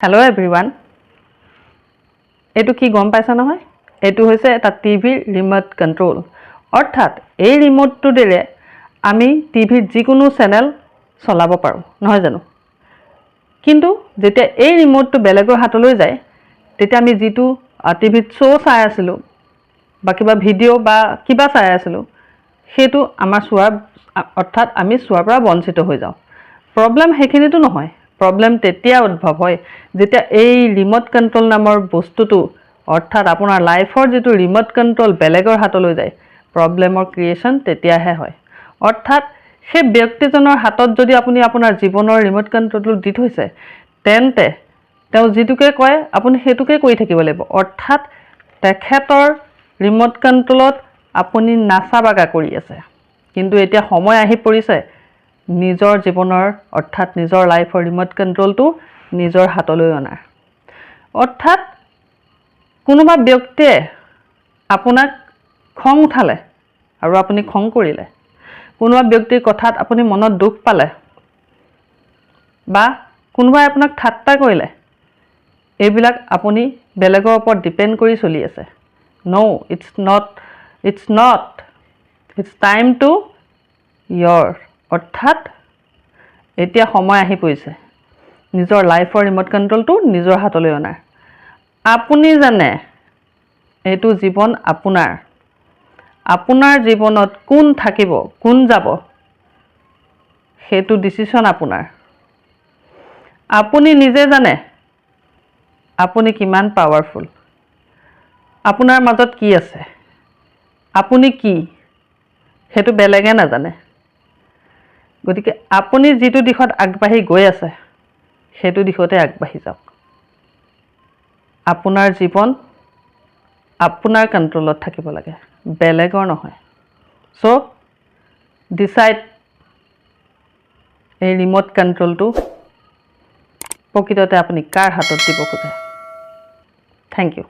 Hello everyone. এইটো কি গম পাইছা নহয়? এইটো হৈছে এটা টিভিৰ ৰিমোট কন্ট্ৰোল। অৰ্থাৎ এই ৰিমোটটো দিলে আমি টিভিৰ যিকোনো চেনেল চলাব পাৰোঁ, নহয় জানো? কিন্তু যেতিয়া এই ৰিমোটটো বেলেগৰ হাতলৈ যায়, তেতিয়া আমি যিটো টিভিত শ্ব' চাই আছিলোঁ বা কিবা ভিডিঅ' বা কিবা চাই আছিলোঁ, সেইটো আমাৰ চোৱাৰ অৰ্থাৎ আমি চোৱাৰ পৰা বঞ্চিত হৈ যাওঁ। প্ৰব্লেম সেইখিনিতো নহয়। প্ৰব্লেম তেতিয়া উদ্ভৱ হয় যেতিয়া এই ৰিমোট কন্ট্ৰোল নামৰ বস্তুটো অৰ্থাৎ আপোনাৰ লাইফৰ যিটো ৰিমোট কন্ট্ৰোল বেলেগৰ হাতলৈ যায়, প্ৰব্লেমৰ ক্ৰিয়েশ্যন তেতিয়াহে হয়। অৰ্থাৎ সেই ব্যক্তিজনৰ হাতত যদি আপুনি আপোনাৰ জীৱনৰ ৰিমোট কন্ট্ৰোলটো দি থৈছে, তেন্তে তেওঁ যিটোকে কয় আপুনি সেইটোকে কৰি থাকিব লাগিব। অৰ্থাৎ তেখেতৰ ৰিমোট কন্ট্ৰোলত আপুনি নাচাবাগা কৰি আছে। কিন্তু এতিয়া সময় আহি পৰিছে নিজৰ জীৱনৰ অৰ্থাৎ নিজৰ লাইফৰ ৰিমোট কন্ট্ৰোলটো নিজৰ হাতলৈ অনাৰ। অৰ্থাৎ কোনোবা ব্যক্তিয়ে আপোনাক খং উঠালে আৰু আপুনি খং কৰিলে, কোনোবা ব্যক্তিৰ কথাত আপুনি মনত দুখ পালে বা কোনোবাই আপোনাক ঠাট্টা কৰিলে, এইবিলাক আপুনি বেলেগৰ ওপৰত ডিপেণ্ড কৰি চলি আছে। No, it's not. It's time to your. অৰ্থাৎ এতিয়া সময় আহি পৰিছে নিজৰ লাইফৰ ৰিমোট কন্ট্ৰোলটো নিজৰ হাতলৈ অনাৰ। আপুনি জানে এইটো জীৱন আপোনাৰ জীৱনত কোন থাকিব কোন যাব সেইটো ডিচিশ্যন আপোনাৰ। আপুনি নিজে জানে আপুনি কিমান পাৱাৰফুল, আপোনাৰ মাজত কি আছে, আপুনি কি সেইটো বেলেগে নাজানে। গতিকে আপুনি যিটো দিশত আগবাঢ়ি গৈ আছে সেইটো দিশতে আগবাঢ়ি যাওক। আপোনাৰ জীৱন আপোনাৰ কণ্ট্ৰোলত থাকিব লাগে, বেলেগৰ নহয়। চ' ডিচাইড এই ৰিমোট কণ্ট্ৰোলটো প্ৰকৃততে আপুনি কাৰ হাতত দিব খোজে। Thank U.